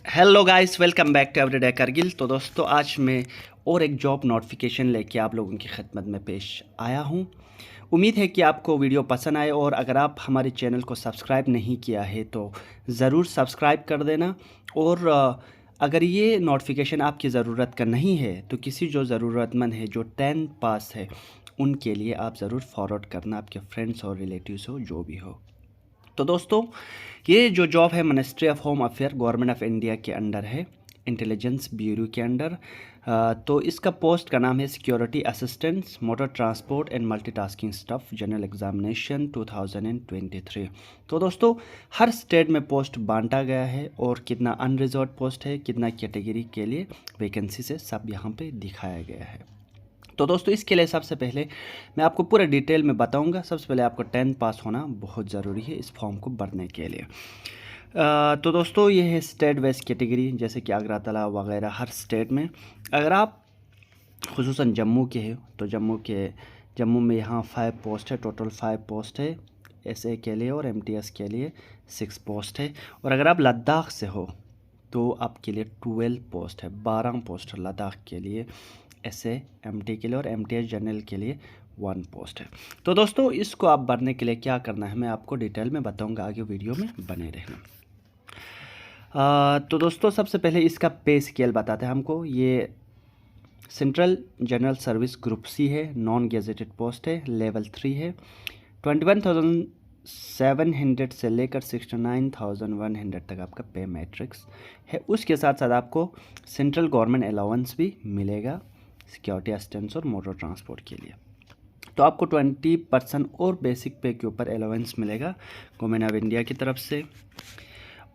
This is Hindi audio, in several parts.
Hello guys, welcome back to everyday Kargil. तो दोस्तों, आज मैं और एक जॉब नोटिफिकेशन लेके आप लोगों की खिदमत में पेश आया हूं। उम्मीद है कि आपको वीडियो पसंद आए, और अगर आप हमारे चैनल को सब्सक्राइब नहीं किया है तो ज़रूर सब्सक्राइब कर देना। और अगर ये नोटिफिकेशन आपकी ज़रूरत का नहीं है तो किसी जो ज़रूरतमंद है, जो 10 पास है, उनके लिए आप ज़रूर फॉरवर्ड करना, आपके फ्रेंड्स और रिलेटिव्स हो, जो भी हो। तो दोस्तों, ये जो जॉब है ministry of home affair government of India के अंडर है, इंटेलिजेंस ब्यूरो के अंडर। तो इसका पोस्ट का नाम है security assistants motor transport and multitasking staff general examination 2023। तो दोस्तों, हर स्टेट में पोस्ट बांटा गया है, और कितना अनरिजर्व पोस्ट है, कितना कैटेगरी के लिए वैकेंसी से, सब यहाँ पे दिखाया गया है। तो दोस्तों, इसके लिए सबसे पहले मैं आपको पूरा डिटेल में बताऊंगा। सबसे पहले आपको 10 पास होना बहुत ज़रूरी है इस फॉर्म को भरने के लिए। तो दोस्तों, ये है स्टेट वाइज कैटेगरी, जैसे कि आगरा तला वगैरह हर स्टेट में। अगर आप खुसूसन जम्मू के हैं तो जम्मू में यहाँ 5 पोस्ट है, टोटल 5 पोस्ट है एसए के लिए, और एमटीएस के लिए 6 पोस्ट है। और अगर आप लद्दाख से हो तो आपके लिए 12 पोस्ट है, 12 पोस्ट है लद्दाख के लिए, एसए एमटी के लिए, और एमटीएस जनरल के लिए 1 पोस्ट है। तो दोस्तों, इसको आप भरने के लिए क्या करना है मैं आपको डिटेल में बताऊंगा, आगे वीडियो में बने रहना। तो दोस्तों, सबसे पहले इसका पे स्केल बताते हैं हमको। ये central general service group C है, नॉन गेजेटेड पोस्ट है, लेवल 3 है। 21,700 से लेकर 69,100 तक आपका पे मैट्रिक्स है। उसके साथ साथ आपको सेंट्रल गवर्नमेंट अलाउंस भी मिलेगा सिक्योरिटी असिस्टेंस और मोटर ट्रांसपोर्ट के लिए। तो आपको 20% और बेसिक पे के ऊपर अलाउंस मिलेगा गवर्नमेंट ऑफ इंडिया की तरफ से।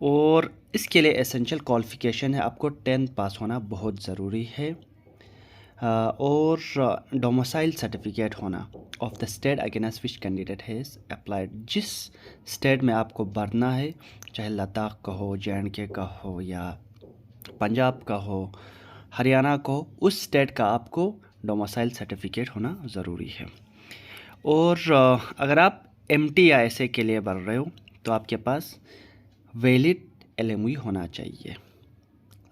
और इसके लिए एसेंशियल क्वालिफिकेशन है, आपको 10 पास होना बहुत ज़रूरी है, और डोमिसाइल सर्टिफिकेट होना of the state against which candidate has applied. जिस स्टेट में आपको भरना है, चाहे लद्दाख का हो, जे.एंड.के का हो, या पंजाब का हो, हरियाणा को, उस स्टेट का आपको डोमिसाइल सर्टिफिकेट होना ज़रूरी है। और अगर आप एमटी या एसए के लिए भर रहे हो तो आपके पास वैलिड एलएमवी होना चाहिए,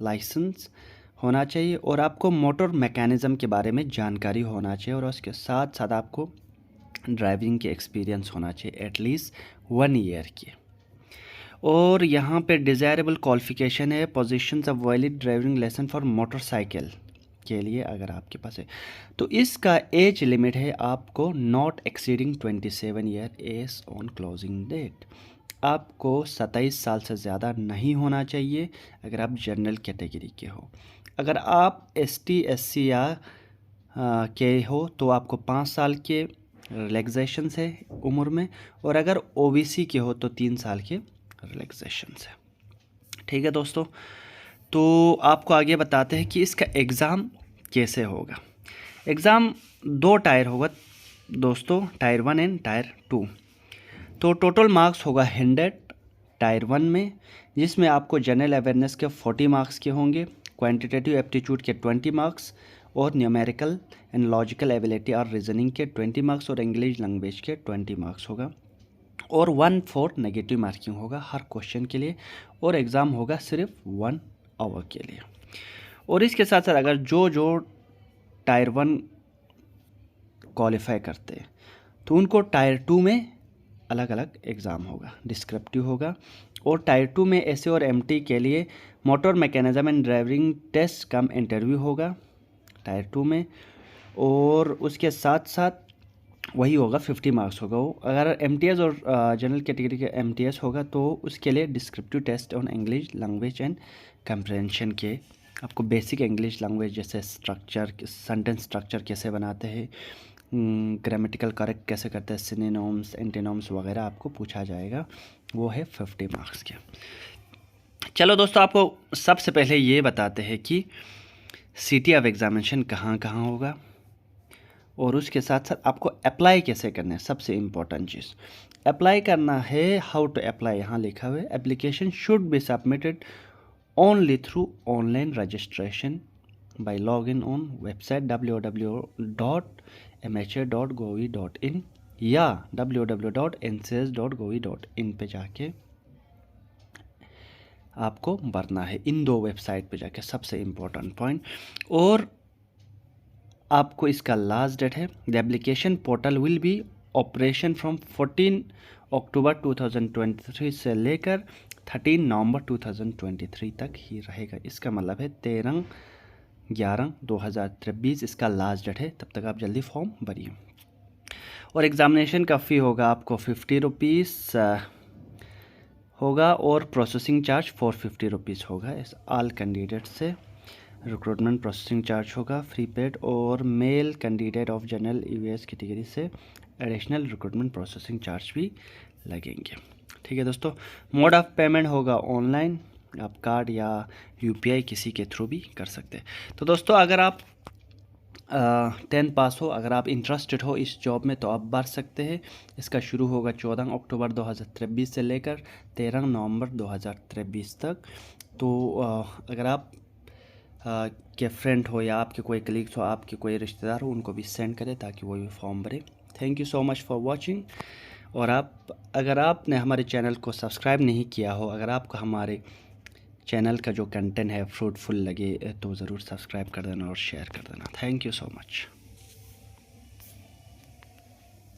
लाइसेंस होना चाहिए, और आपको मोटर मैकेनिज़्म के बारे में जानकारी होना चाहिए, और उसके साथ साथ आपको ड्राइविंग के एक्सपीरियंस होना चाहिए एटलीस्ट 1 ईयर की। और यहाँ पे डिज़ायरेबल क्वालिफिकेशन है, positions of valid driving licence for motorcycle के लिए अगर आपके पास है तो इसका एज लिमिट है आपको not exceeding 27 year age on closing date. आपको 27 साल से ज़्यादा नहीं होना चाहिए अगर आप जनरल कैटेगरी के हो। अगर आप एसटी एससी या के हो तो आपको 5 साल के रिलैक्सेशन है उम्र में, और अगर ओबीसी के हो तो 3 साल के रिलैक्सेशन है। ठीक है दोस्तों, तो आपको आगे बताते हैं कि इसका एग्ज़ाम कैसे होगा। एग्ज़ाम 2 टायर होगा दोस्तों, टायर 1 एंड टायर 2। तो टोटल मार्क्स होगा 100 टायर 1 में, जिसमें आपको जनरल अवेयरनेस के 40 मार्क्स के होंगे, क्वांटिटेटिव एप्टीट्यूड के 20 मार्क्स, और न्यूमेरिकल एंड लॉजिकल एबिलिटी और रीजनिंग के 20 मार्क्स, और इंग्लिश लैंग्वेज के 20 मार्क्स होगा, और 1/4 नेगेटिव मार्किंग होगा हर क्वेश्चन के लिए, और एग्ज़ाम होगा सिर्फ 1 आवर के लिए। और इसके साथ साथ अगर जो टायर 1 क्वालिफाई करते हैं तो उनको टायर 2 में अलग अलग एग्ज़ाम होगा, डिस्क्रिप्टिव होगा। और टायर 2 में एसए और एमटी के लिए motor mechanism and driving test cum interview होगा टायर 2 में, और उसके साथ साथ वही होगा 50 मार्क्स होगा वो। अगर एमटीएस और जनरल कैटेगरी का एमटीएस होगा तो उसके लिए descriptive test on English language and comprehension के, आपको बेसिक इंग्लिश लैंग्वेज जैसे स्ट्रक्चर, सेंटेंस स्ट्रक्चर कैसे बनाते हैं, ग्रामेटिकल करेक्ट कैसे करते हैं, सिनोनिम्स एंटोनिम्स वगैरह आपको पूछा जाएगा, वो है 50 मार्क्स के। चलो दोस्तों, आपको सबसे पहले ये बताते हैं कि सिटी ऑफ एग्जामिनेशन कहाँ कहाँ होगा, और उसके साथ साथ आपको अप्लाई कैसे करना है। सबसे इम्पोर्टेंट चीज़ अप्लाई करना है। हाउ टू अप्लाई यहाँ लिखा हुआ है, application should be submitted only through online registration by login on website www.mha.gov.in या www.ncs.gov.in पे जाके आपको भरना है इन 2 वेबसाइट पे जाके, सबसे इम्पोर्टेंट पॉइंट। और आपको इसका लास्ट डेट है, the application portal will be operation from 14 अक्टूबर 2023 से लेकर 13 नवंबर 2023 तक ही रहेगा। इसका मतलब है 13/11/2023 इसका लास्ट डेट है, तब तक आप जल्दी फॉर्म भरिए। और एग्ज़ामिनेशन का फ़ी होगा आपको 50 रुपीज़ होगा और प्रोसेसिंग चार्ज 450 रुपीज़ होगा। इस ऑल कैंडिडेट से रिक्रूटमेंट प्रोसेसिंग चार्ज होगा फ्री पेड, और male candidate of general EVS category से एडिशनल रिक्रूटमेंट प्रोसेसिंग चार्ज भी लगेंगे। ठीक है दोस्तों, मोड ऑफ पेमेंट होगा ऑनलाइन, आप कार्ड या यूपीआई किसी के थ्रू भी कर सकते हैं। तो दोस्तों अगर आप 10th पास हो, अगर आप इंटरेस्टेड हो इस जॉब में तो आप भर सकते हैं। इसका शुरू होगा 14 अक्टूबर 2023 से लेकर 13 नवंबर 2023 तक। तो अगर आप के फ्रेंड हो या आपके कोई कलीग्स हो, आपके कोई रिश्तेदार हो, उनको भी सेंड करें ताकि वो भी फॉर्म भरे। Thank you so much for watching. और अगर आपने हमारे चैनल को सब्सक्राइब नहीं किया हो, अगर आपको हमारे चैनल का जो कंटेंट है फ्रूटफुल लगे तो ज़रूर सब्सक्राइब कर देना और शेयर कर देना। Thank you so much.